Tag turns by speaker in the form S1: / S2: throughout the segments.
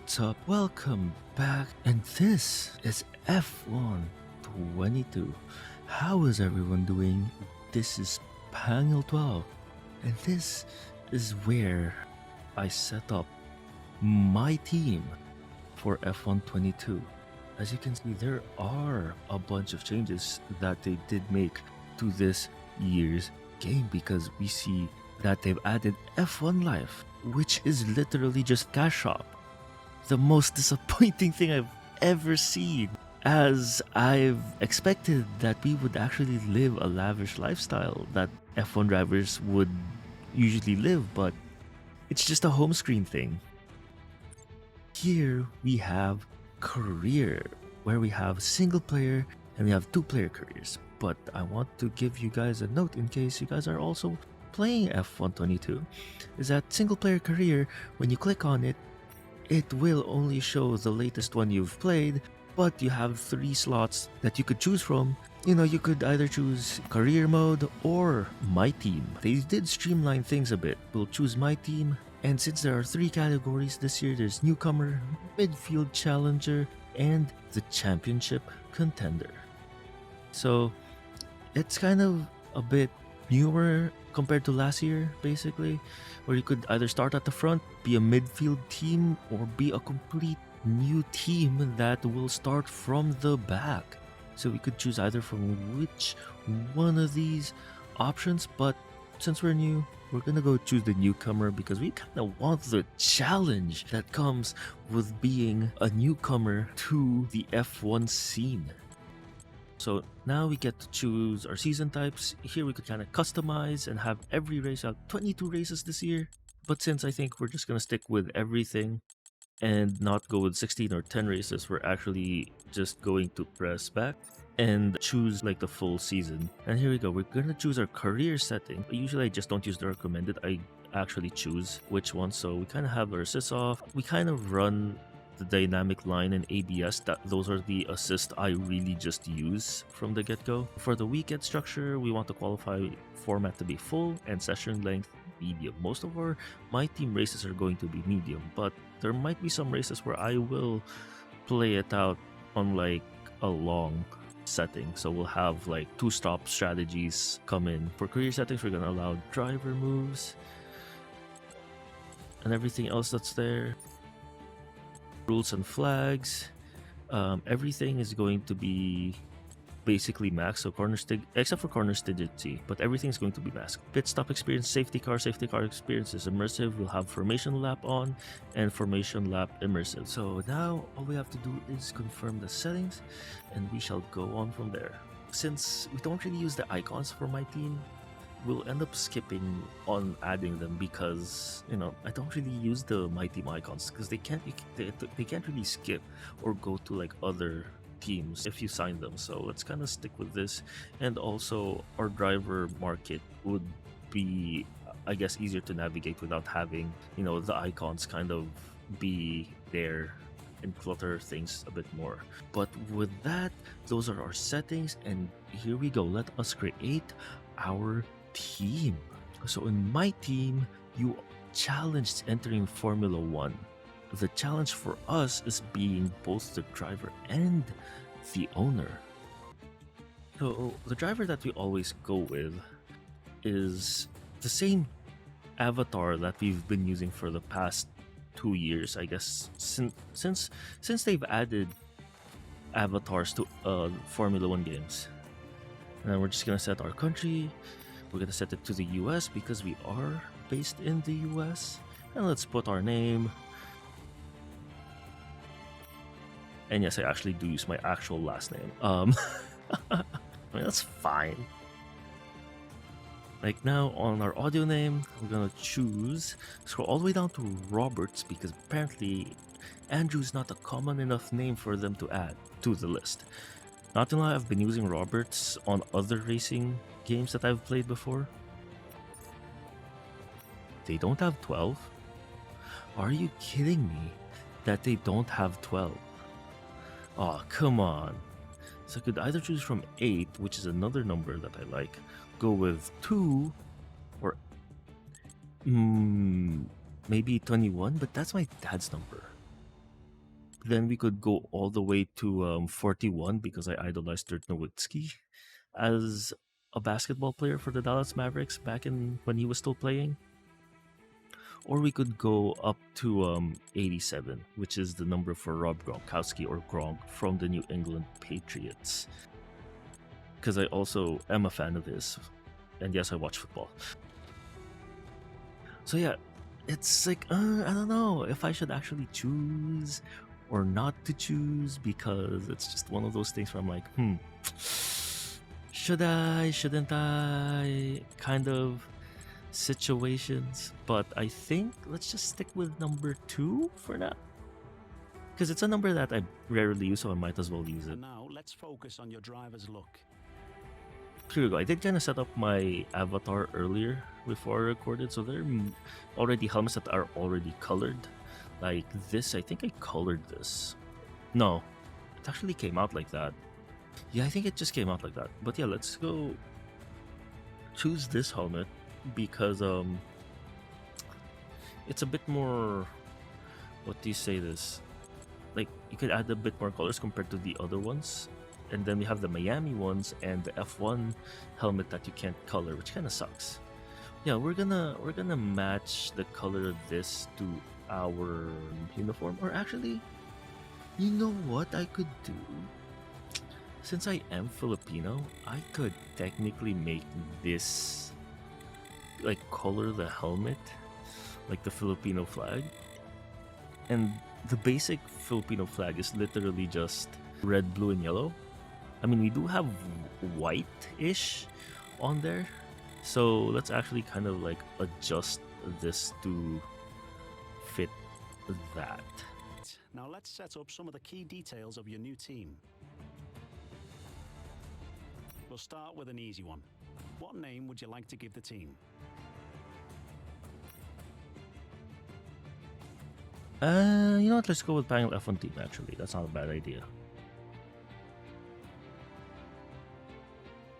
S1: What's up? Welcome back. And this is F1 22. How is everyone doing? This is Panel 12. And this is where I set up my team for F1 22. As you can see, there are a bunch of changes that they did make to this year's game because we see that they've added F1 Life, which is literally just cash shop. The most disappointing thing I've ever seen, as I've expected that we would actually live a lavish lifestyle that F1 drivers would usually live, but it's just a home screen thing. Here we have career, where we have single player and we have 2-player careers. But I want to give you guys a note in case you guys are also playing F1 22, is that single player career, when you click on it, it will only show the latest one you've played, but you have 3 slots that you could choose from. You could either choose career mode or MyTeam. They did streamline things a bit. We'll choose MyTeam, and since there are 3 categories this year, there's newcomer, midfield challenger, and the championship contender. So it's kind of a bit newer compared to last year, basically, where you could either start at the front, be a midfield team, or be a complete new team that will start from the back. So we could choose either from which one of these options, but since we're new, we're gonna go choose the newcomer because we kind of want the challenge that comes with being a newcomer to the F1 scene. So now we get to choose our season types. Here we could kind of customize and have every race out, 22 races this year. But since I think we're just going to stick with everything and not go with 16 or 10 races, we're actually just going to press back and choose like the full season. And here we go, we're going to choose our career setting. Usually I just don't use the recommended, I actually choose which one. So we kind of have our assists off. We kind of run the dynamic line and ABS, those are the assists I really just use from the get-go. For the weekend structure, we want the qualify format to be full and session length medium. Most of my team races are going to be medium, but there might be some races where I will play it out on like a long setting. So we'll have like 2-stop strategies come in. For career settings, we're gonna allow driver moves and everything else that's there. Rules and flags, everything is going to be basically max, so except for corner stringency, but everything's going to be max. Pit stop experience, safety car experience is immersive. We'll have formation lap on and formation lap immersive. So now all we have to do is confirm the settings and we shall go on from there. Since we don't really use the icons for my team, we'll end up skipping on adding them because I don't really use the my team icons because they can't really skip or go to like other teams if you sign them. So let's kind of stick with this. And also our driver market would be, I guess, easier to navigate without having the icons kind of be there and clutter things a bit more. But with that, those are our settings, and here we go. Let us create our team. So in my team, you challenged entering Formula 1. The challenge for us is being both the driver and the owner. So the driver that we always go with is the same avatar that we've been using for the past 2 years, I guess, since they've added avatars to Formula 1 games. And we're just gonna set our country. We're gonna set it to the US because we are based in the US. And let's put our name. And yes, I actually do use my actual last name. I mean, that's fine. Like now on our audio name, we're gonna scroll all the way down to Roberts because apparently Andrew is not a common enough name for them to add to the list. Not gonna lie, I've been using Roberts on other racing games that I've played before. They don't have 12? Are you kidding me that they don't have 12? Oh, come on. So I could either choose from 8, which is another number that I like, go with 2, or maybe 21, but that's my dad's number. Then we could go all the way to 41 because I idolized Dirk Nowitzki as a basketball player for the Dallas Mavericks back in when he was still playing. Or we could go up to 87, which is the number for Rob Gronkowski or Gronk from the New England Patriots. Because I also am a fan of his. And yes, I watch football. So yeah, it's like, I don't know if I should actually choose or not to choose, because it's just one of those things where I'm like, should I, shouldn't I, kind of situations. But I think let's just stick with number 2 for now, because it's a number that I rarely use, so I might as well use it.
S2: And now let's focus on your driver's look.
S1: Here we go. I did kind of set up my avatar earlier before I recorded, so there are already helmets that are already colored. Like this, I think I colored this. No, it actually came out like that. Yeah, I think it just came out like that. But yeah, let's go choose this helmet because it's a bit more, what do you say this? Like you could add a bit more colors compared to the other ones. And then we have the Miami ones and the F1 helmet that you can't color, which kind of sucks. Yeah, we're gonna match the color of this to our uniform. Or actually, you know what I could do? Since I am Filipino, I could technically make this, like, color the helmet like the Filipino flag. And the basic Filipino flag is literally just red, blue, and yellow. I mean, we do have white-ish on there. So let's actually kind of like adjust this to fit that.
S2: Now let's set up some of the key details of your new team. We'll start with an easy one. What name would you like to give the team?
S1: You know what? Let's go with Panel F1 Team, actually. That's not a bad idea.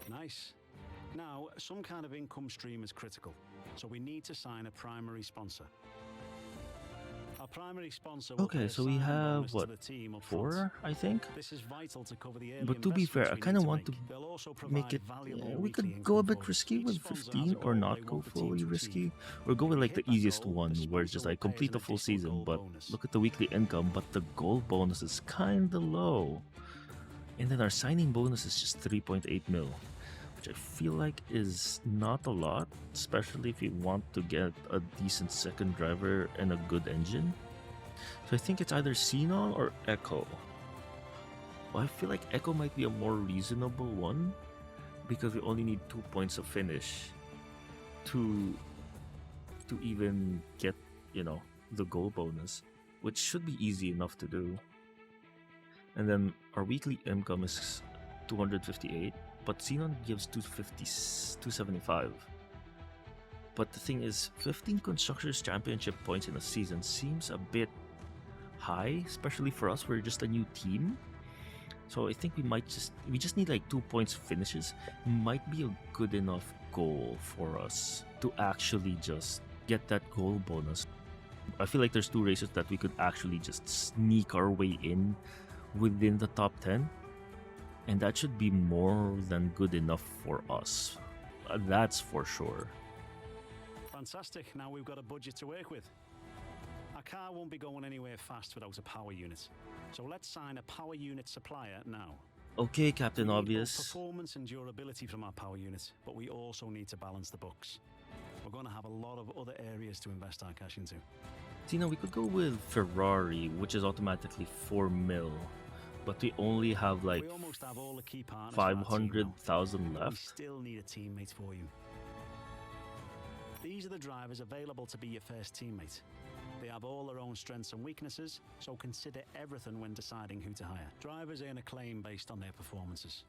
S2: Nice. Now, some kind of income stream is critical, so we need to sign a primary sponsor. Our primary sponsor will
S1: Okay, so we have, what, 4, I think?
S2: This is vital to cover the early
S1: but to be fair, I kind of want to make it, we could go a bit risky with 15 or not go fully risky, or go with like the easiest one where it's just like complete the full season, but look at the weekly income, but the goal bonus is kind of low. And then our signing bonus is just 3.8 mil, which I feel like is not a lot, especially if you want to get a decent second driver and a good engine. So I think it's either Xenon or Echo. Well, I feel like Echo might be a more reasonable one because we only need 2 points of finish to even get, you know, the goal bonus, which should be easy enough to do. And then our weekly income is 258, but Xenon gives 275. But the thing is, 15 Constructors Championship points in a season seems a bit high, especially for us. We're just a new team. So I think we just need like 2 points finishes. Might be a good enough goal for us to actually just get that goal bonus. I feel like there's 2 races that we could actually just sneak our way in within the top 10. And that should be more than good enough for us. That's for sure.
S2: Fantastic. Now we've got a budget to work with. Our car won't be going anywhere fast without a power unit. So let's sign a power unit supplier now.
S1: Okay, Captain Obvious.
S2: Performance and durability from our power unit, but we also need to balance the books. We're going to have a lot of other areas to invest our cash into.
S1: So, you know, we could go with Ferrari, which is automatically 4 mil. But we only have like 500,000 left.
S2: We still need a teammate for you. These are the drivers available to be your first teammate. They have all their own strengths and weaknesses, so consider everything when deciding who to hire. Drivers earn acclaim based on their performances.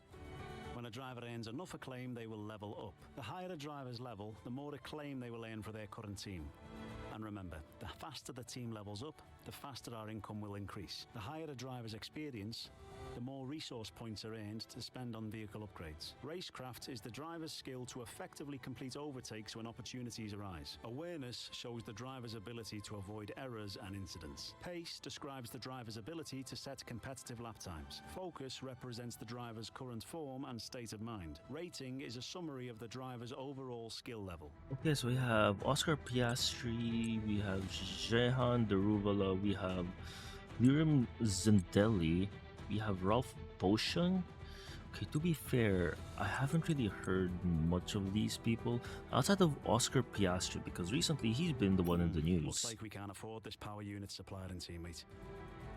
S2: When a driver earns enough acclaim, they will level up. The higher a driver's level, the more acclaim they will earn for their current team. And remember, the faster the team levels up, the faster our income will increase. The higher a driver's experience, the more resource points are earned to spend on vehicle upgrades. Racecraft is the driver's skill to effectively complete overtakes when opportunities arise. Awareness shows the driver's ability to avoid errors and incidents. Pace describes the driver's ability to set competitive lap times. Focus represents the driver's current form and state of mind. Rating is a summary of the driver's overall skill level.
S1: Okay, so we have Oscar Piastri, we have Jehan Deruvala, we have Lirim Zindelli, we have Ralph Boschung. Okay, to be fair, I haven't really heard much of these people outside of Oscar Piastri because recently he's been the one in the news.
S2: Looks like we can't afford this power unit supplier and teammate.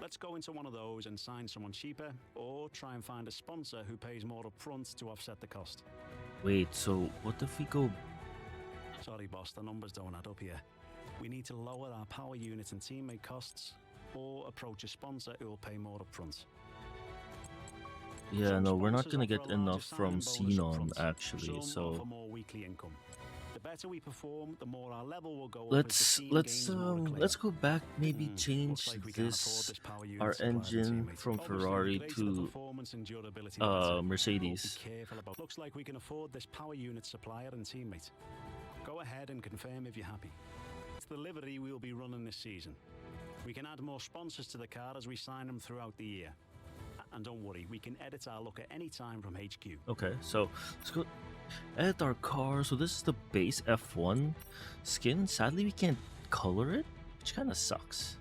S2: Let's go into one of those and sign someone cheaper, or try and find a sponsor who pays more up front to offset the cost.
S1: Wait, so what if we go...
S2: Sorry boss, the numbers don't add up here. We need to lower our power unit and teammate costs, or approach a sponsor who will pay more up front.
S1: Yeah,
S2: Some
S1: no, we're not
S2: sponsors
S1: gonna get
S2: offer a larger
S1: enough from
S2: sign-in bonus up
S1: Xenon
S2: front.
S1: actually,
S2: Some
S1: so
S2: offer more weekly income. The better we perform, the more our level will go up
S1: let's
S2: as the team gains more acclaim.
S1: let's go back, maybe
S2: Looks
S1: change
S2: like we can't afford
S1: this
S2: this power unit
S1: our
S2: supplier and
S1: engine
S2: teammate.
S1: from
S2: Obviously,
S1: Ferrari
S2: the greater the
S1: to
S2: performance and durability, the better.
S1: Mercedes.
S2: Be careful about. Looks like we can afford this power unit supplier and teammate. Go ahead and confirm if you're happy. It's the livery we will be running this season. We can add more sponsors to the car as we sign them throughout the year. And don't worry, we can edit our look at any time from HQ.
S1: Okay, so let's go edit our car. So this is the base F1 skin. Sadly, we can't color it, which kind of sucks.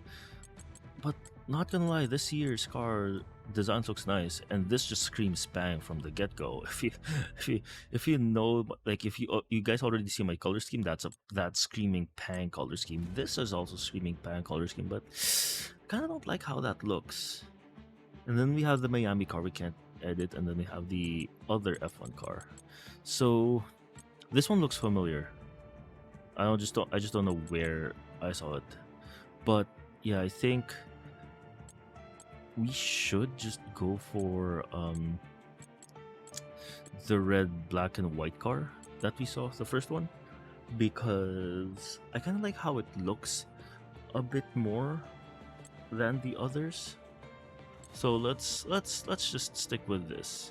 S1: But not gonna lie, this year's car design looks nice, and this just screams Bang from the get-go. If you know, like if you guys already see my color scheme, that's screaming Bang color scheme. This is also screaming Bang color scheme, but kind of don't like how that looks. And then we have the Miami car we can't edit, and then we have the other F1 car. So this one looks familiar. I just don't know where I saw it. But yeah, I think we should just go for the red, black, and white car that we saw, the first one, because I kind of like how it looks a bit more than the others. So let's just stick with this.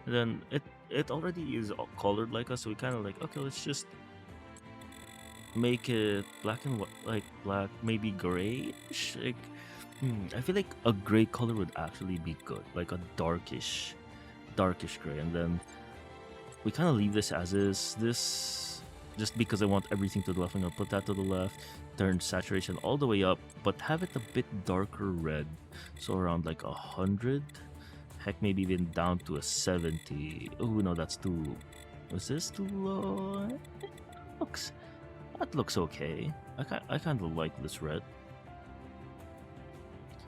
S1: And then it already is colored like us, so we kind of like, okay, let's just make it black and white, like black, maybe grayish. Like, I feel like a gray color would actually be good, like a darkish gray. And then we kind of leave this as is. This just because I want everything to the left, I'm gonna put that to the left. Turn saturation all the way up, but have it a bit darker red, so around like 100. Heck, maybe even down to a 70. Oh no, that's too. Was this too low? That looks okay. I kind of like this red.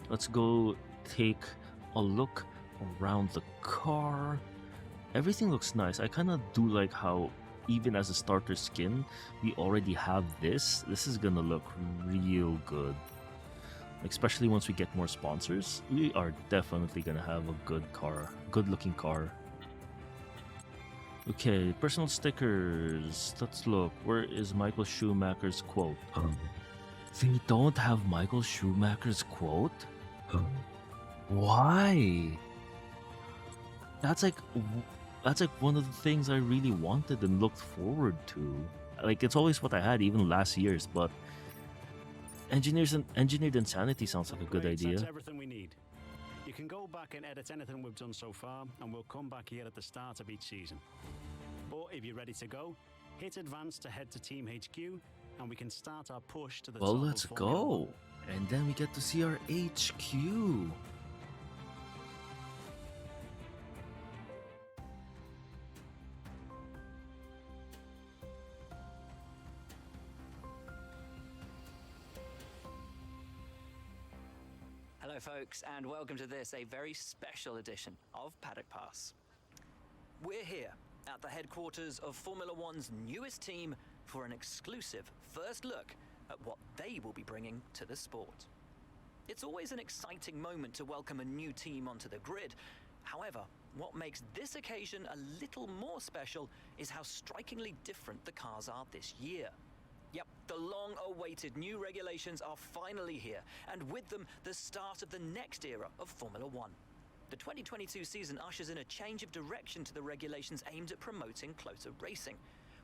S1: Let's go take a look around the car. Everything looks nice. I kind of do like how even as a starter skin, we already have this. This is gonna look real good. Especially once we get more sponsors, we are definitely gonna have a good looking car. Okay, personal stickers. Let's look. Where is Michael Schumacher's quote? We don't have Michael Schumacher's quote? Why? That's like one of the things I really wanted and looked forward to. Like, it's always what I had, even last year's, but Engineered Insanity sounds like a good idea.
S2: That's everything we need. You can go back and edit anything we've done so far, and we'll come back here at the start of each season. But if you're ready to go, hit advance to head to Team HQ, and we can start our push to the top.
S1: Well,
S2: of
S1: let's
S2: Formula One.
S1: go. And then we get to see our HQ.
S3: Hello folks, and welcome to this, a very special edition of Paddock Pass. We're here at the headquarters of Formula One's newest team for an exclusive first look at what they will be bringing to the sport. It's always an exciting moment to welcome a new team onto the grid. However, what makes this occasion a little more special is how strikingly different the cars are this year. Yep, The long-awaited new regulations are finally here, and with them, the start of the next era of Formula One. The 2022 season ushers in a change of direction to the regulations aimed at promoting closer racing,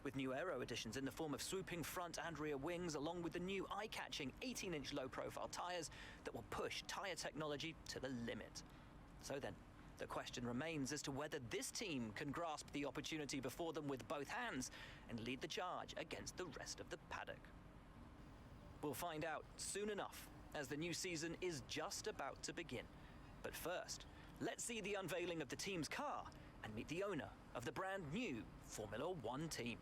S3: with new aero additions in the form of swooping front and rear wings, along with the new eye-catching 18-inch low-profile tyres that will push tyre technology to the limit. So then, the question remains as to whether this team can grasp the opportunity before them with both hands and lead the charge against the rest of the paddock. We'll find out soon enough, as the new season is just about to begin. But first, let's see the unveiling of the team's car and meet the owner of the brand new Formula One team.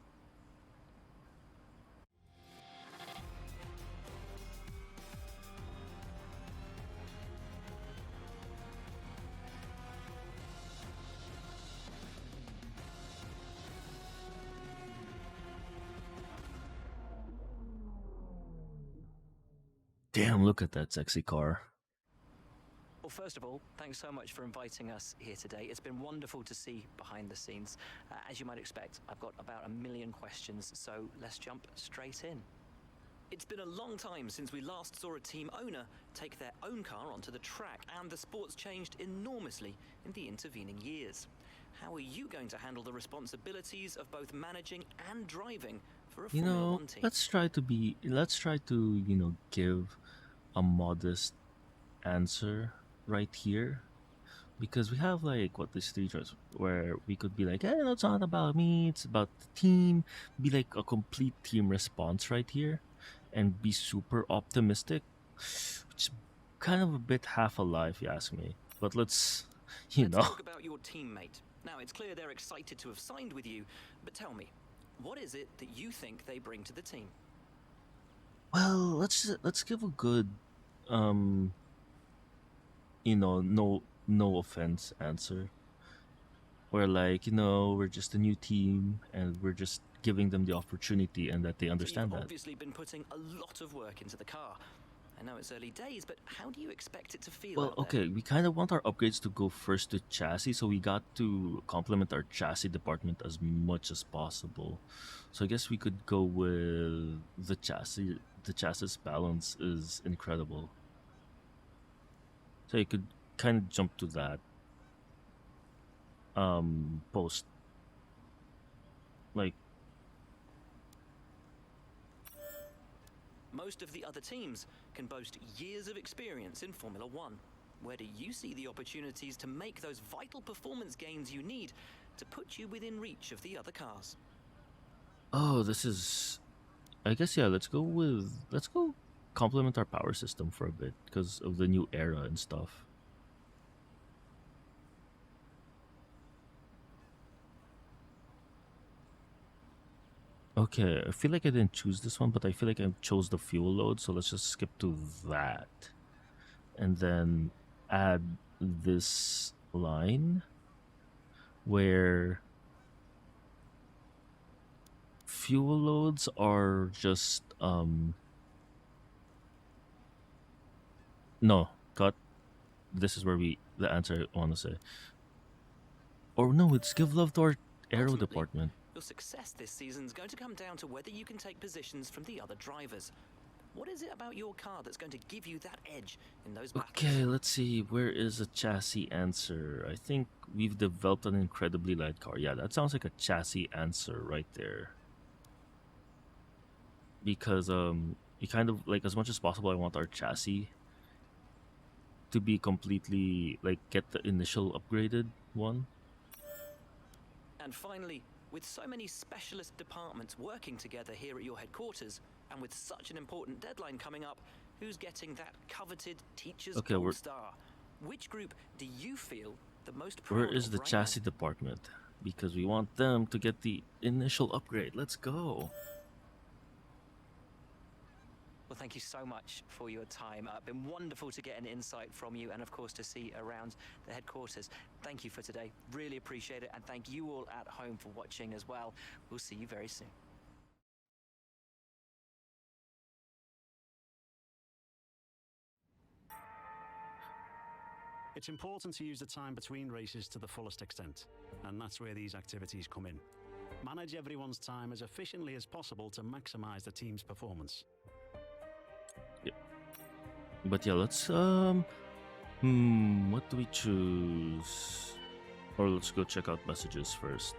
S1: Damn, look at that sexy car.
S3: Well, first of all, thanks so much for inviting us here today. It's been wonderful to see behind the scenes. As you might expect, I've got about a million questions, so let's jump straight in. It's been a long time since we last saw a team owner take their own car onto the track, and the sport's changed enormously in the intervening years. How are you going to handle the responsibilities of both managing and driving for a Formula One team?
S1: let's try to, give a modest answer right here, because we have like these three choices where we could be like, no, it's not about me, it's about the team, be like a complete team response right here and be super optimistic, which is kind of a bit half a lie if you ask me. But let's
S3: talk about your teammate. Now, it's clear they're excited to have signed with you, but tell me, what is it that you think they bring to the team?
S1: Well, let's give a good no offense answer. Where like, we're just a new team and we're just giving them the opportunity and that they understand
S3: You've
S1: that.
S3: obviously been putting a lot of work into the car. I know it's early days, but how do you expect it to feel
S1: Well,
S3: out there?
S1: okay, we kind of want our upgrades to go first to chassis, so we got to complement our chassis department as much as possible. So I guess we could go with the chassis. The chassis balance is incredible. So you could kind of jump to that post. Like,
S3: Most of the other teams can boast years of experience in Formula One. Where do you see the opportunities to make those vital performance gains you need to put you within reach of the other cars?
S1: oh, this is. I guess yeah. Let's go complement our power system for a bit because of the new era and stuff. Okay, I feel like I didn't choose this one, but I feel like I chose the fuel load, so let's just skip to that. And then add this line where fuel loads are just no, cut. This is where the answer I want to say. Or no, it's give love to our aero
S3: Ultimately,
S1: department.
S3: your success this season is going to come down to whether you can take positions from the other drivers. What is it about your car that's going to give you that edge in those battles?
S1: Okay, let's see. Where is a chassis answer? I think we've developed an incredibly light car. Yeah, that sounds like a chassis answer right there. Because you kind of like, as much as possible, I want our chassis to be completely like get the initial upgraded one.
S3: And finally, with so many specialist departments working together here at your headquarters, and with such an important deadline coming up, who's getting that coveted teacher's gold star? Which group do you feel the most proud of?
S1: Where is the chassis department? Because we want them to get the initial upgrade. Let's go.
S3: Well, thank you so much for your time. It's been wonderful to get an insight from you and, of course, to see around the headquarters. Thank you for today. Really appreciate it. And thank you all at home for watching as well. We'll see you very soon.
S2: It's important to use the time between races to the fullest extent, and that's where these activities come in. Manage everyone's time as efficiently as possible to maximize the team's performance.
S1: But yeah, let's what do we choose? Or let's go check out messages first.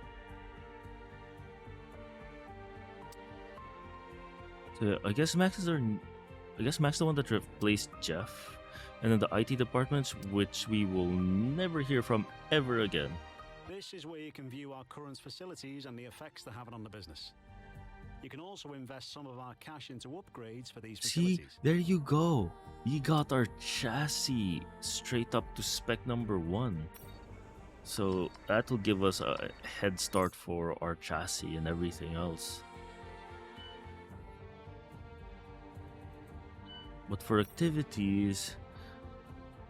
S1: So I guess Max is the one that replaced Jeff, and then the IT departments, which we will never hear from ever again.
S2: This is where you can view our current facilities and the effects they're having on the business. You can also invest some of our cash into upgrades for these facilities.
S1: See, there you go. We got our chassis straight up to spec number 1. So that will give us a head start for our chassis and everything else. But for activities,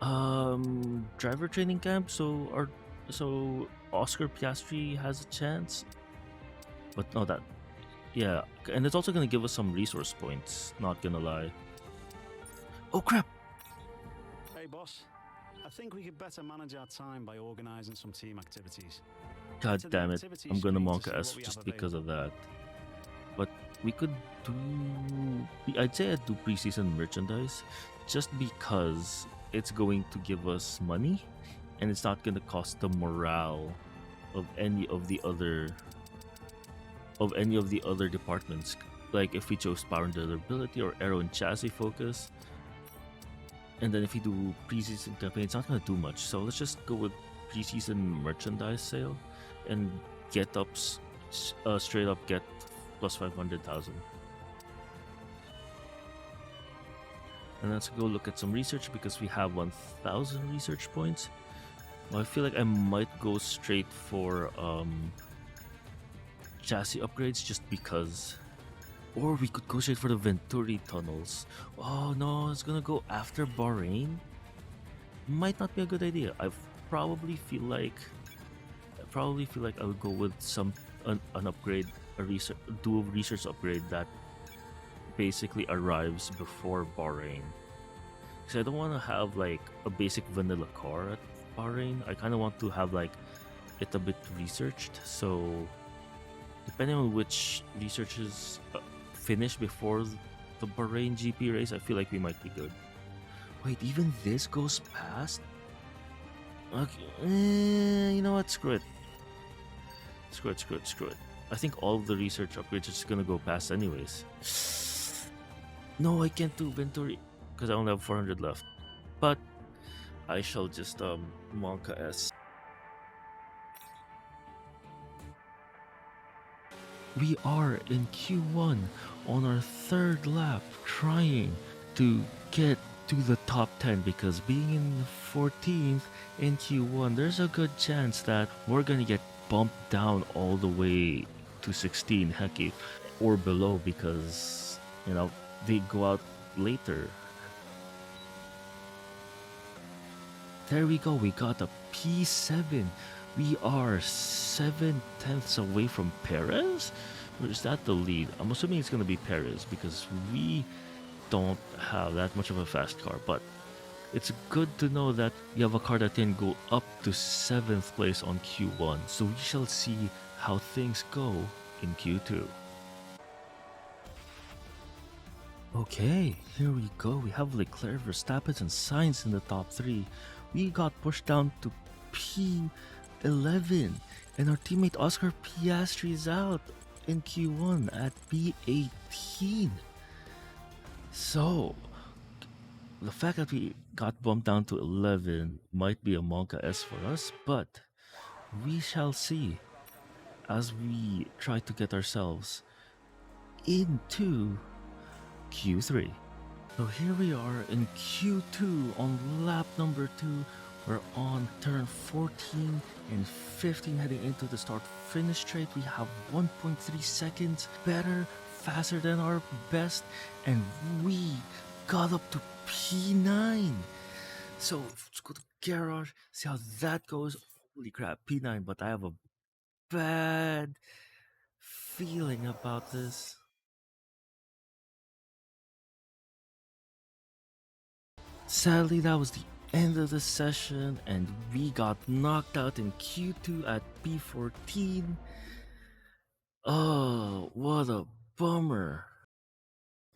S1: driver training camp. So Oscar Piastri has a chance. But no, that. Yeah, and it's also going to give us some resource points, not gonna lie. Oh crap!
S2: Hey boss, I think we could better manage our time by organizing some team activities.
S1: God
S2: To the
S1: damn it,
S2: activities
S1: I'm gonna
S2: screen to
S1: Monka
S2: see
S1: S
S2: what we
S1: just
S2: have
S1: because of
S2: available.
S1: that. But we could do... I'd say I'd do preseason merchandise, just because it's going to give us money, and it's not gonna cost the morale of any of the other departments. Like if we chose power and durability or aero and chassis focus, and then if we do preseason campaign, it's not gonna do much. So let's just go with preseason merchandise sale and get up straight up get plus 500,000. And let's go look at some research because we have 1,000 research points. Well, I feel like I might go straight for chassis upgrades just because. Or we could go straight for the Venturi tunnels. Oh no, it's gonna go after Bahrain. Might not be a good idea. I probably feel like I would go with an upgrade, do a research upgrade that basically arrives before Bahrain. Because I don't want to have like a basic vanilla car at Bahrain. I kind of want to have like it a bit researched. So depending on which researches finish before the Bahrain GP race, I feel like we might be good. Wait, even this goes past? Okay, you know what? Screw it. Screw it. I think all of the research upgrades are just gonna go past anyways. No, I can't do Venturi because I only have 400 left. But I shall just Monka S. We are in Q1 on our 3rd lap trying to get to the top 10 because being in 14th in Q1, there's a good chance that we're gonna get bumped down all the way to 16, heck, or below because, you know, they go out later. There we go, we got a P7. We are 7/10 away from Perez? Or is that the lead? I'm assuming it's going to be Perez because we don't have that much of a fast car. But it's good to know that we have a car that can go up to 7th place on Q1. So we shall see how things go in Q2. Okay, here we go. We have Leclerc, Verstappen, and Sainz in the top 3. We got pushed down to P11, and our teammate Oscar Piastri is out in Q1 at P18. So, the fact that we got bumped down to 11 might be a Monka S for us, but we shall see as we try to get ourselves into Q3. So here we are in Q2 on lap number 2. We're on turn 14 and 15 heading into the start-finish straight. We have 1.3 seconds better, faster than our best, and we got up to P9. So let's go to garage, see how that goes. Holy crap, P9, but I have a bad feeling about this. Sadly, that was the end of the session, and we got knocked out in Q2 at P14. Oh, what a bummer.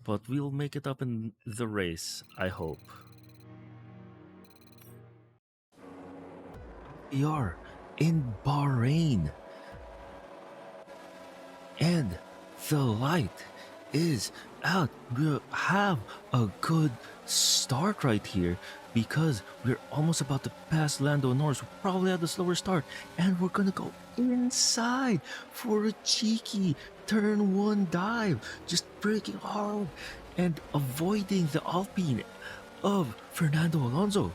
S1: But we'll make it up in the race, I hope. We are in Bahrain, and the light is out. We have a good start right here because we're almost about to pass Lando Norris. We probably had a slower start, and we're gonna go inside for a cheeky turn one dive, just braking hard and avoiding the Alpine of Fernando Alonso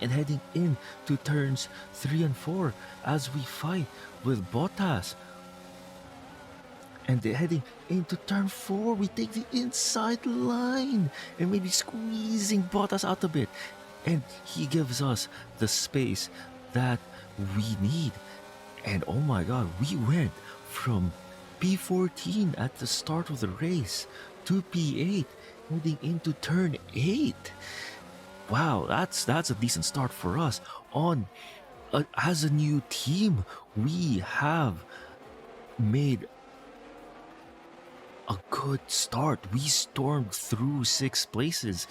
S1: and heading into turns 3 and 4 as we fight with Bottas. And heading into turn 4, we take the inside line and maybe squeezing Bottas out a bit. And he gives us the space that we need. And oh my god, we went from P14 at the start of the race to P8 heading into turn 8. Wow, that's a decent start for us. As a new team, we have made a good start. We stormed through 6 places,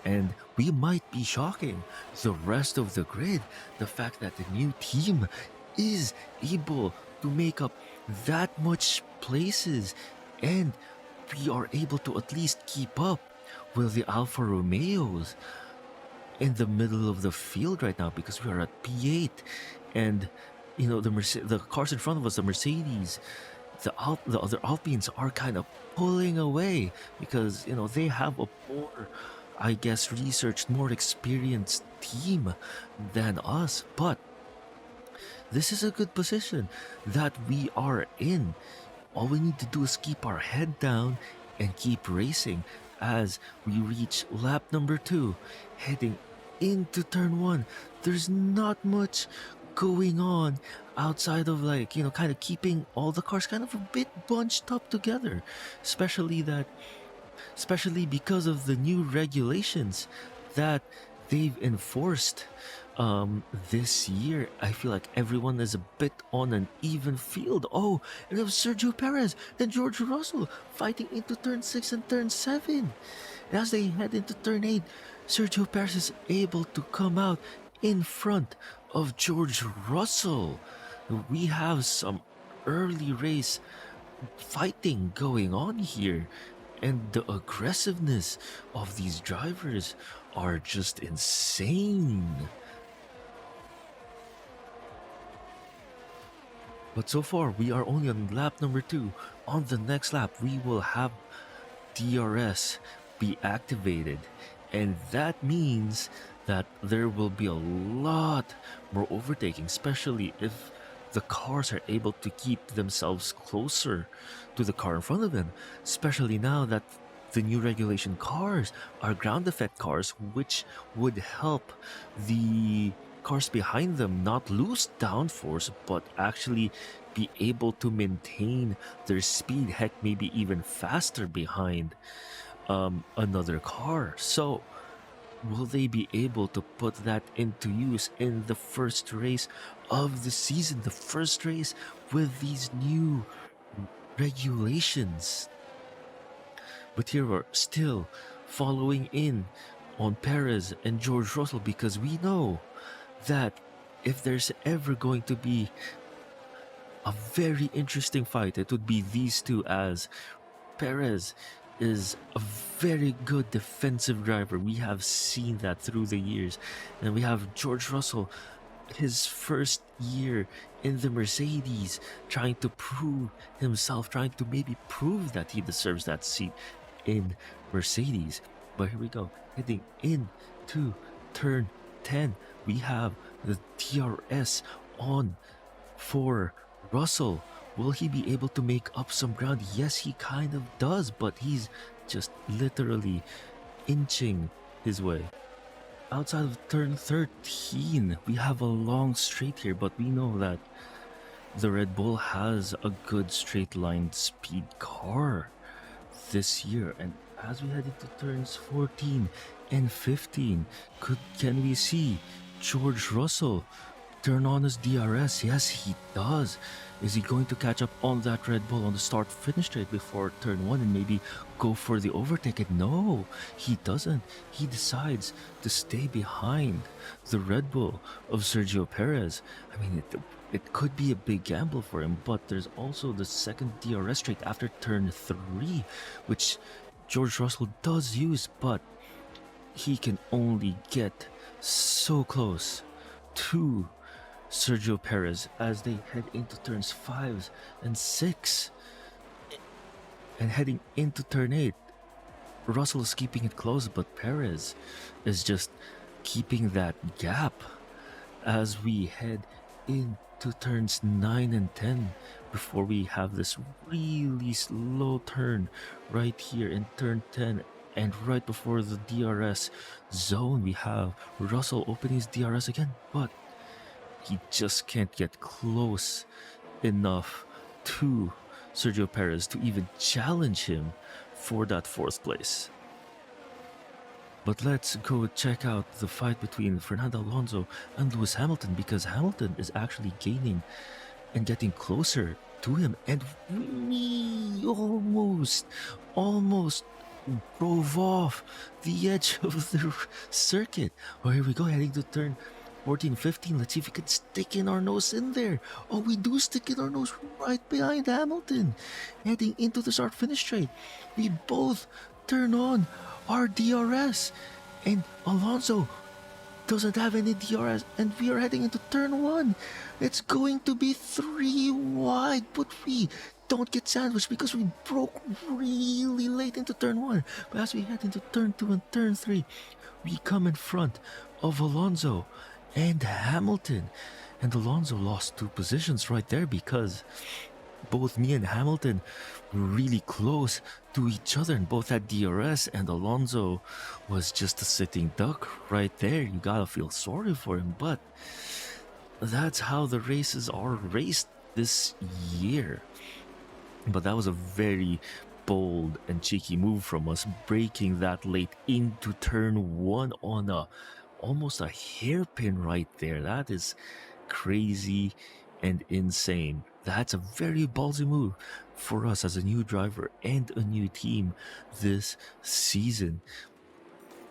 S1: and we might be shocking the rest of the grid. The fact that the new team is able to make up that much places, and we are able to at least keep up with the Alfa Romeos in the middle of the field right now because we are at P8, and you know the cars in front of us, the Mercedes, the other Alpines are kind of pulling away because you know they have a more, I guess, researched, more experienced team than us. But this is a good position that we are in. All we need to do is keep our head down and keep racing as we reach lap number 2, heading into turn 1. There's not much going on outside of kind of keeping all the cars kind of a bit bunched up together, especially because of the new regulations that they've enforced this year. I feel like everyone is a bit on an even field. Oh, and it was Sergio Perez and George Russell fighting into turn 6 and turn 7. And as they head into turn 8, Sergio Perez is able to come out in front of George Russell. We have some early race fighting going on here, and the aggressiveness of these drivers are just insane. But so far, we are only on lap number 2. On the next lap, we will have DRS be activated, and that means that there will be a lot more overtaking, especially if the cars are able to keep themselves closer to the car in front of them, especially now that the new regulation cars are ground effect cars, which would help the cars behind them not lose downforce but actually be able to maintain their speed, heck, maybe even faster behind another car. So will they be able to put that into use in the first race of the season, the first race with these new regulations? But here we're still following in on Perez and George Russell because we know that if there's ever going to be a very interesting fight, it would be these two, as Perez is a very good defensive driver. We have seen that through the years. And we have George Russell, his first year in the Mercedes, trying to prove himself, trying to maybe prove that he deserves that seat in Mercedes. But here we go, heading into turn 10. We have the DRS on for Russell. Will he be able to make up some ground? Yes, he kind of does, but he's just literally inching his way. Outside of turn 13, we have a long straight here, but we know that the Red Bull has a good straight line speed car this year. And as we head into turns 14 and 15, can we see George Russell turn on his DRS? Yes, he does. Is he going to catch up on that Red Bull on the start finish straight before turn 1 and maybe go for the overtake? And no, he doesn't. He decides to stay behind the Red Bull of Sergio Perez. I mean, it could be a big gamble for him, but there's also the second DRS straight after turn 3, which George Russell does use, but he can only get so close to Sergio Perez as they head into turns 5 and 6. And heading into turn 8, Russell is keeping it close, but Perez is just keeping that gap as we head into turns 9 and 10 before we have this really slow turn right here in turn 10. And right before the DRS zone, we have Russell opening his DRS again, but he just can't get close enough to Sergio Perez to even challenge him for that 4th place. But let's go check out the fight between Fernando Alonso and Lewis Hamilton, because Hamilton is actually gaining and getting closer to him, and we almost drove off the edge of the circuit. Oh, here we go, heading to turn 14, 15. Let's see if we can stick in our nose in there. Oh, we do stick in our nose right behind Hamilton. Heading into the start finish straight, we both turn on our DRS, and Alonso doesn't have any DRS, and we are heading into turn 1. It's going to be 3 wide, but we don't get sandwiched because we broke really late into turn 1. But as we head into turn 2 and turn 3, we come in front of Alonso and Hamilton. And Alonso lost 2 positions right there because both me and Hamilton were really close to each other and both had DRS, and Alonso was just a sitting duck right there. You gotta feel sorry for him, but that's how the races are raced this year. But that was a very bold and cheeky move from us, breaking that late into turn 1 on almost a hairpin right there. That is crazy and insane. That's a very ballsy move for us as a new driver and a new team this season.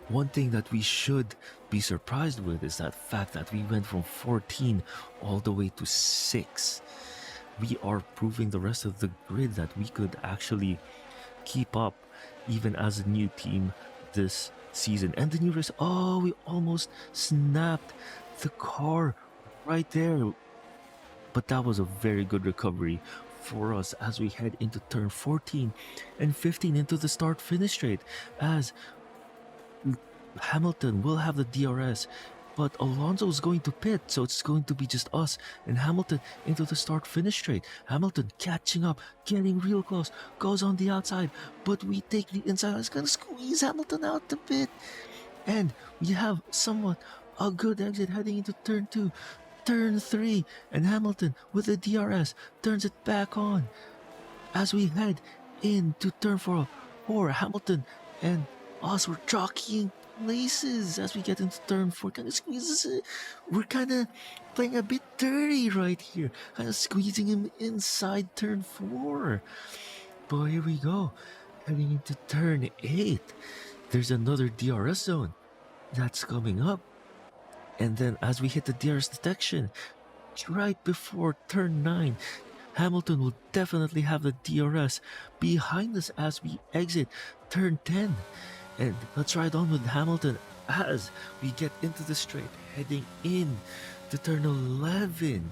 S1: One thing that we should be surprised with is that fact that we went from 14 all the way to 6. We are proving the rest of the grid that we could actually keep up even as a new team this season. And the new race, oh, we almost snapped the car right there. But that was a very good recovery for us as we head into turn 14 and 15 into the start finish straight, as Hamilton will have the DRS, but Alonso is going to pit, so it's going to be just us and Hamilton into the start finish straight. Hamilton catching up, getting real close, goes on the outside, but we take the inside. It's going to squeeze Hamilton out a bit, and we have somewhat a good exit heading into turn 2. Turn 3, and Hamilton with the DRS turns it back on as we head into turn 4. Hamilton and us were jockeying places as we get into turn 4. Kind of squeezes it. We're kind of playing a bit dirty right here, kind of squeezing him inside turn 4. But here we go, heading into turn 8. There's another DRS zone that's coming up. And then as we hit the DRS detection, right before turn 9, Hamilton will definitely have the DRS behind us as we exit turn 10. And let's ride on with Hamilton as we get into the straight, heading in to turn 11.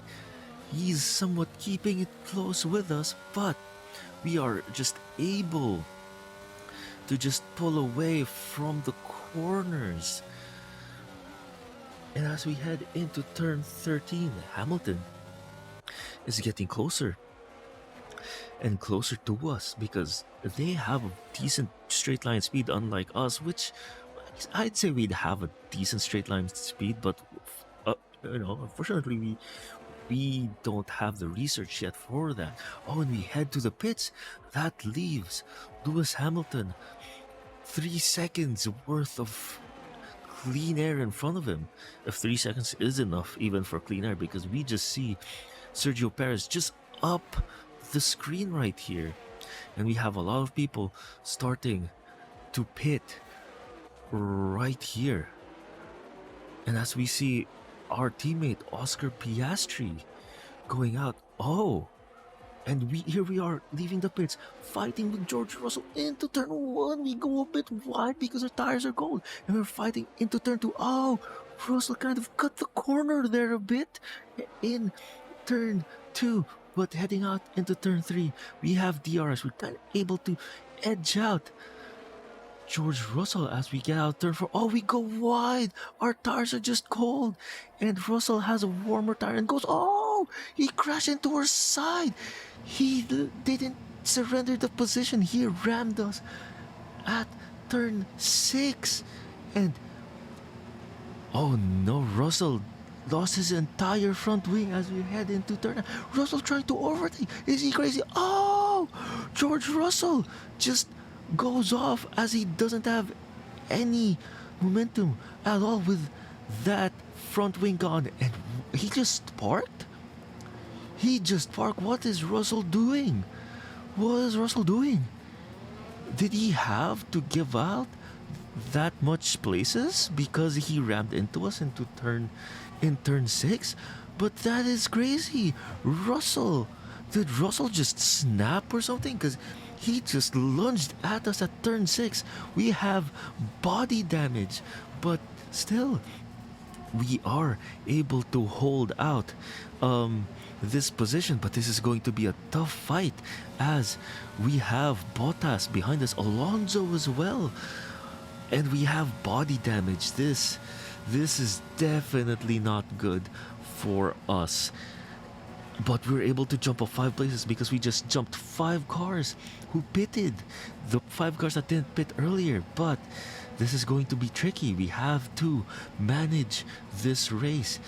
S1: He's somewhat keeping it close with us, but we are just able to just pull away from the corners. And as we head into turn 13, Hamilton is getting closer and closer to us because they have a decent straight line speed, unlike us, which I'd say we'd have a decent straight line speed, but unfortunately we don't have the research yet for that. Oh, and we head to the pits. That leaves Lewis Hamilton 3 seconds worth of clean air in front of him. If 3 seconds is enough even for clean air, because we just see Sergio Perez just up the screen right here. And we have a lot of people starting to pit right here. And as we see our teammate Oscar Piastri going out, and here we are leaving the pits, fighting with George Russell into turn 1. We go a bit wide because our tires are cold, and we're fighting into turn 2. Russell kind of cut the corner there a bit in turn 2, but heading out into turn 3, we have DRS. We're kind of able to edge out George Russell as we get out turn 4. We go wide. Our tires are just cold, and Russell has a warmer tire and goes. He crashed into our side. He didn't surrender the position. He rammed us at turn 6, and oh no, Russell lost his entire front wing as we head into turn. Russell trying to overtake. Is he crazy? George Russell just goes off as he doesn't have any momentum at all with that front wing gone, and he just parked. What is Russell doing? Did he have to give out that much places because he rammed into us in turn 6? But that is crazy. Did Russell just snap or something? Because he just lunged at us at turn 6. We have body damage, but still, we are able to hold out this position. But this is going to be a tough fight as we have Bottas behind us, Alonso as well, and we have body damage. This is definitely not good for us. But we're able to jump up 5 places because we just jumped 5 cars who pitted. The 5 cars that didn't pit earlier. But this is going to be tricky. We have to manage this race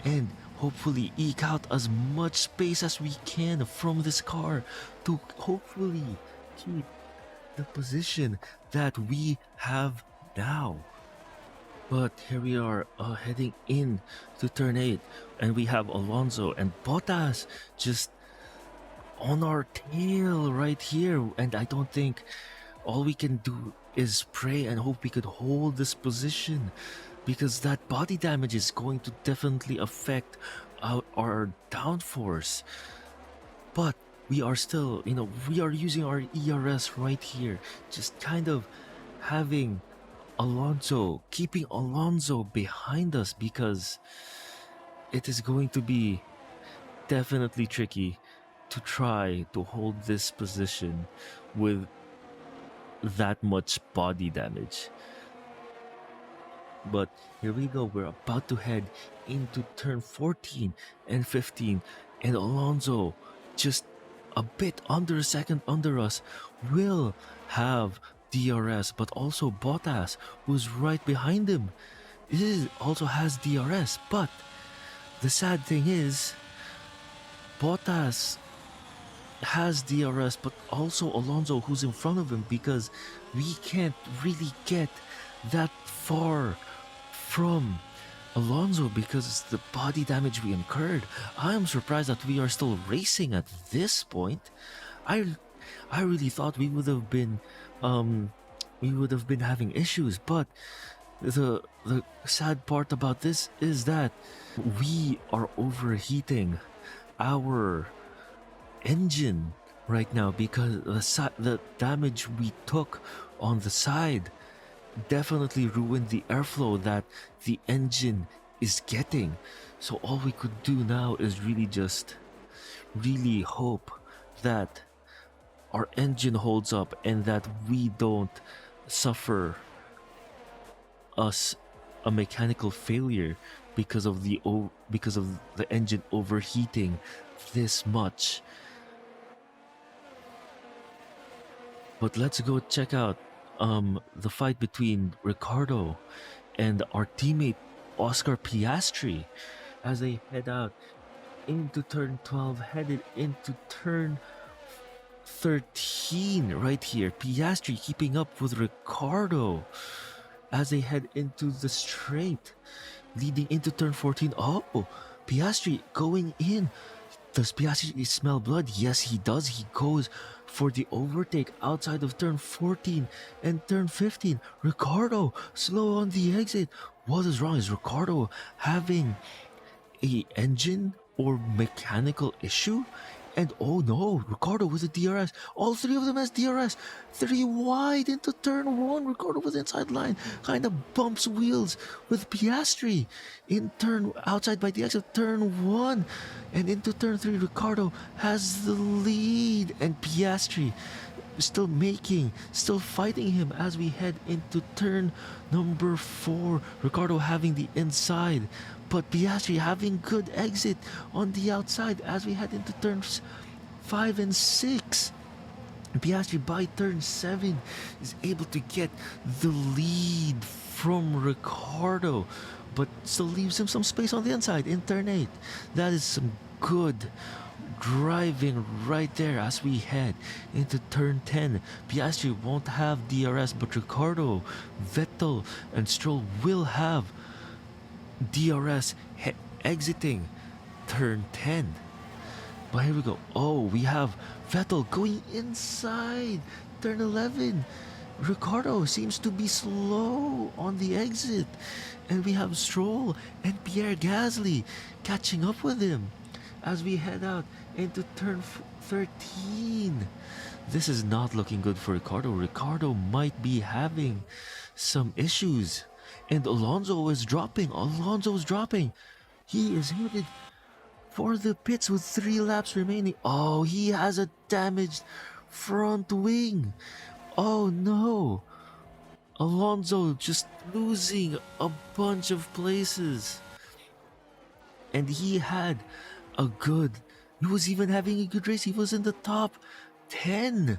S1: and hopefully eke out as much space as we can from this car to hopefully keep the position that we have now. But here we are heading in to turn 8, and we have Alonso and Bottas just on our tail right here. And I don't think all we can do is pray and hope we could hold this position, because that body damage is going to definitely affect our downforce. But we are still, we are using our ERS right here, just kind of having keeping Alonso behind us, because it is going to be definitely tricky to try to hold this position with that much body damage. But here we go, we're about to head into turn 14 and 15, and Alonso, just a bit under a second under us, will have DRS, but also Bottas, who's right behind him, also has DRS. But the sad thing is, Bottas has DRS, but also Alonso, who's in front of him, because we can't really get that far from Alonso because the body damage we incurred. I am surprised that we are still racing at this point. I really thought we would have been having issues, but the sad part about this is that we are overheating our engine right now, because the damage we took on the side definitely ruined the airflow that the engine is getting. So all we could do now is really hope that our engine holds up and that we don't suffer a mechanical failure because of the engine overheating this much. But let's go check out the fight between Ricardo and our teammate Oscar Piastri as they head out into turn 12, headed into turn 13 right here. Piastri keeping up with Ricardo. as they head into the straight leading into turn 14. Oh, Piastri going in. Does Piastri smell blood? Yes, he does. He goes for the overtake outside of turn 14 and turn 15. Ricardo slow on the exit. What is wrong? Is Ricardo having a engine or mechanical issue? And oh no, Ricardo with a DRS. All three of them has DRS. Three wide into turn one. Ricardo with inside line. Kind of bumps wheels with Piastri. In turn, outside by the exit, turn one. And into turn three, Ricardo has the lead. And Piastri still fighting him as we head into turn number 4. Ricardo having the inside, but Piastri having good exit on the outside as we head into turns 5 and 6. Piastri by turn 7 is able to get the lead from Ricardo, but still leaves him some space on the inside in turn 8. That is some good driving right there as we head into turn 10. Piastri won't have DRS, but Ricardo, Vettel, and Stroll will have DRS exiting turn 10. But here we go. Oh, we have Vettel going inside turn 11. Ricardo seems to be slow on the exit. And we have Stroll and Pierre Gasly catching up with him as we head out into turn 13. This is not looking good for Ricardo. Ricardo might be having some issues. And Alonso is dropping. He is headed for the pits with 3 laps remaining. Oh, he has a damaged front wing. Oh no. Alonso just losing a bunch of places. And he was even having a good race. He was in the top 10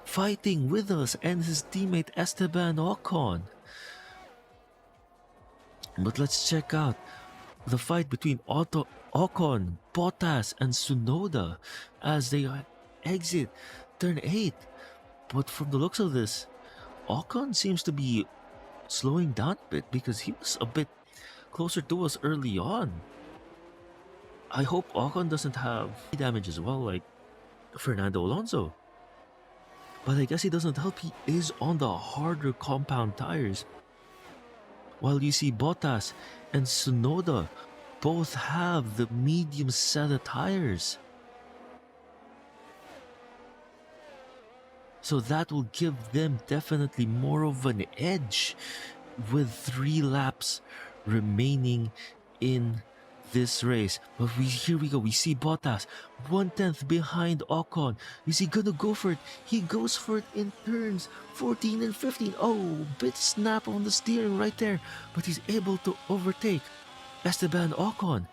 S1: fighting with us and his teammate Esteban Ocon. But let's check out the fight between Ocon, Bottas and Tsunoda as they exit turn 8. But from the looks of this, Ocon seems to be slowing down a bit because he was a bit closer to us early on. I hope Ocon doesn't have damage as well like Fernando Alonso. But I guess he doesn't help. He is on the harder compound tires. While you see Bottas and Tsunoda both have the medium set of tires. So that will give them definitely more of an edge with 3 laps remaining in this race. But here we go. We see Bottas 1/10 behind Ocon. Is he gonna go for it? He goes for it in turns 14 and 15. Oh, bit snap on the steering right there. But he's able to overtake Esteban Ocon.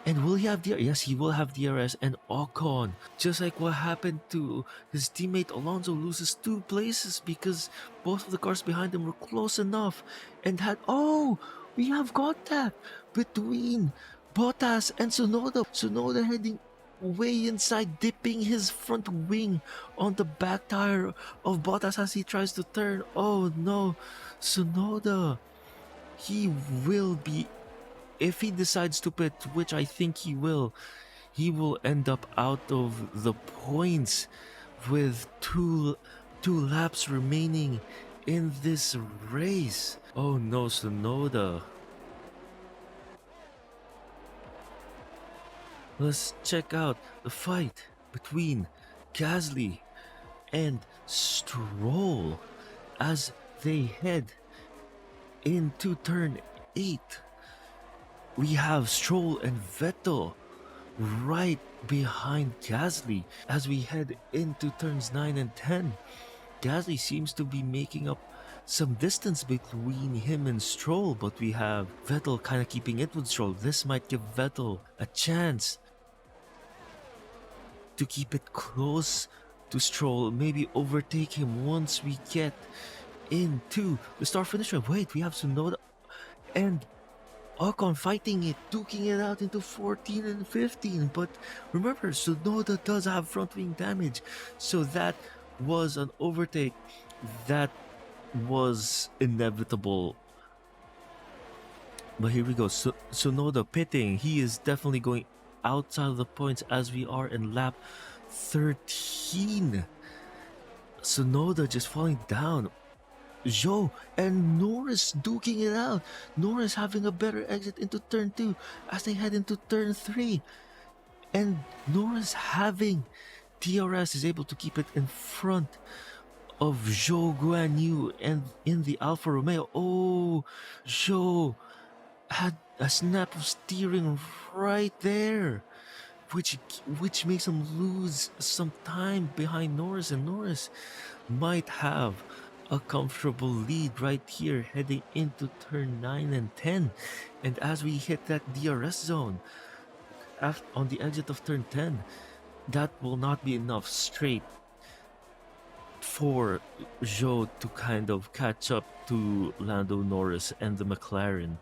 S1: And will he have DRS? Yes, he will have DRS. And Ocon, just like what happened to his teammate Alonso, loses 2 places because both of the cars behind him were close enough and we have contact between Bottas and Tsunoda. Tsunoda heading way inside, dipping his front wing on the back tire of Bottas as he tries to turn. Oh no, Tsunoda. He will be, if he decides to pit, which I think he will end up out of the points with two laps remaining in this race. Oh no, Tsunoda. Let's check out the fight between Gasly and Stroll as they head into turn 8. We have Stroll and Vettel right behind Gasly as we head into turns 9 and 10. Gasly seems to be making up some distance between him and Stroll, but we have Vettel kind of keeping it with Stroll. This might give Vettel a chance to keep it close to Stroll, maybe overtake him once we get into the start-finish line. Wait, we have Tsunoda and Ocon fighting it, duking it out into 14 and 15. But remember, Tsunoda does have front wing damage, so that was an overtake that was inevitable. But here we go. Sonoda pitting. He is definitely going outside of the points as we are in lap 13. Sonoda just falling down. Zhou and Norris duking it out. Norris having a better exit into turn 2 as they head into turn 3. And Norris having DRS is able to keep it in front of Zhou Guanyu and in the Alfa Romeo. Oh, Zhou had a snap of steering right there, which makes him lose some time behind Norris, and Norris might have a comfortable lead right here heading into turn 9 and 10. And as we hit that DRS zone on the exit of turn 10, that will not be enough straight for Zhou to kind of catch up to Lando Norris and the McLaren.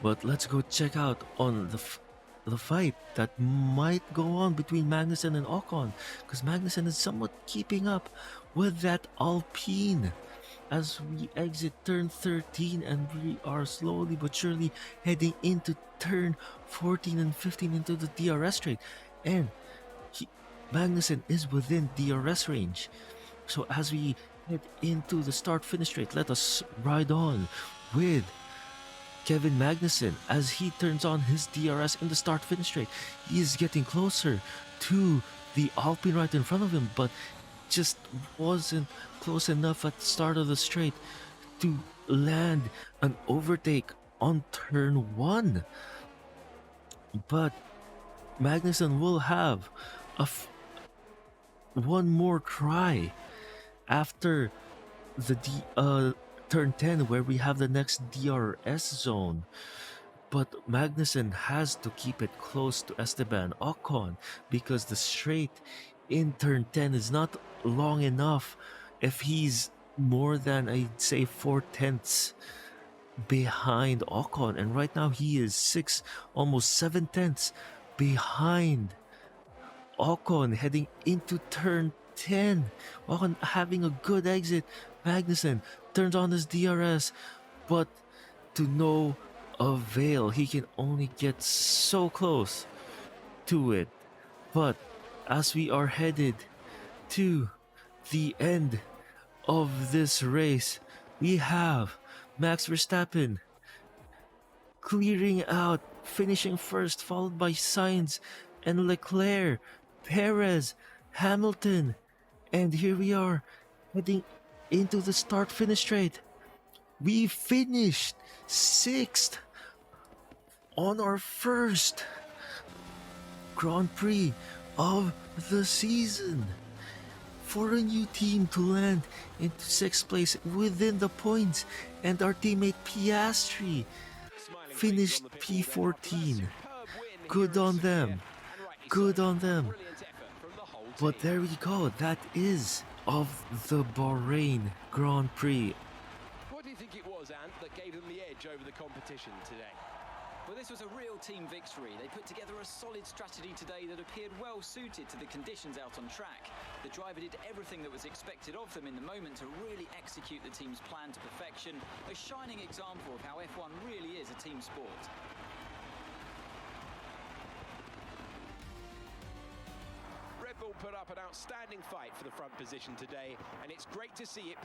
S1: But let's go check out on the fight that might go on between Magnussen and Ocon, because Magnussen is somewhat keeping up with that Alpine as we exit turn 13 and we are slowly but surely heading into turn 14 and 15 into the DRS straight, and Magnussen is within DRS range. So as we head into the start-finish straight, let us ride on with Kevin Magnussen as he turns on his DRS in the start-finish straight. He is getting closer to the Alpine right in front of him, but just wasn't close enough at the start of the straight to land an overtake on turn 1. But Magnussen will have one more try after the turn 10 where we have the next DRS zone. But Magnussen has to keep it close to Esteban Ocon because the straight in turn 10 is not long enough if he's more than, I'd say, 4/10 behind Ocon. And right now he is 6, almost 7/10 behind Ocon heading into turn 10. Ocon having a good exit. Magnussen turns on his DRS, but to no avail. He can only get so close to it. But as we are headed to the end of this race, we have Max Verstappen clearing out, finishing first, followed by Sainz and Leclerc, Perez, Hamilton, and here we are heading into the start-finish straight. We finished 6th on our first Grand Prix of the season. For a new team to land into 6th place within the points, and our teammate Piastri finished P14. Good on them. Good on them. But there we go. That is of the Bahrain Grand Prix.
S4: What do you think it was, Ant, that gave them the edge over the competition today?
S3: Well, this was a real team victory. They put together a solid strategy today that appeared well suited to the conditions out on track. The driver did everything that was expected of them in the moment to really execute the team's plan to perfection. A shining example of how F1 really is a team sport.
S4: Red Bull put up an outstanding fight for the front position today, and it's great to see it.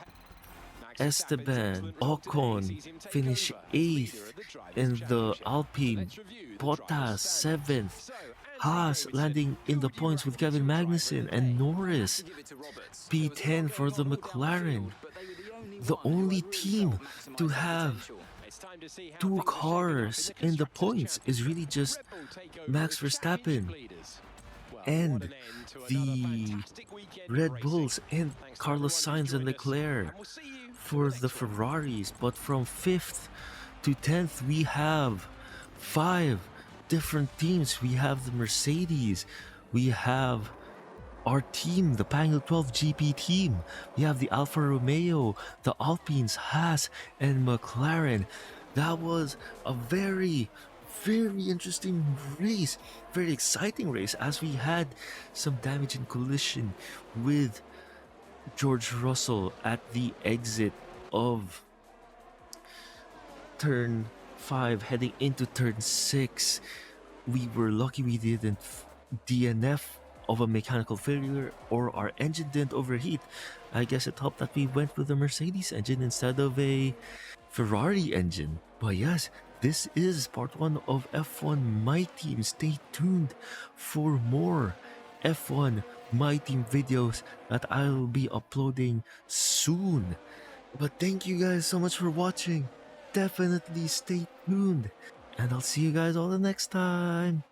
S1: Esteban Ocon finished 8th in the Alpine, Bottas 7th, Haas landing in the points with Kevin Magnussen, and Norris P10 for the McLaren. The only team to have 2 cars in the points is really just Max Verstappen and the Red Bulls and Carlos Sainz and Leclerc for the Ferraris. But from 5th to 10th we have 5 different teams. We have the Mercedes, we have our team, the Panel 12 GP team, we have the Alfa Romeo, the Alpines, Haas and McLaren. That was a very interesting race, very exciting race, as we had some damage and collision with George Russell at the exit of turn 5 heading into turn 6. We were lucky we didn't DNF of a mechanical failure or our engine didn't overheat. I guess it helped that we went with a Mercedes engine instead of a Ferrari engine. But yes, this is part 1 of F1 My Team. Stay tuned for more F1 My Team videos that I'll be uploading soon. But thank you guys so much for watching. Definitely stay tuned. And I'll see you guys all the next time.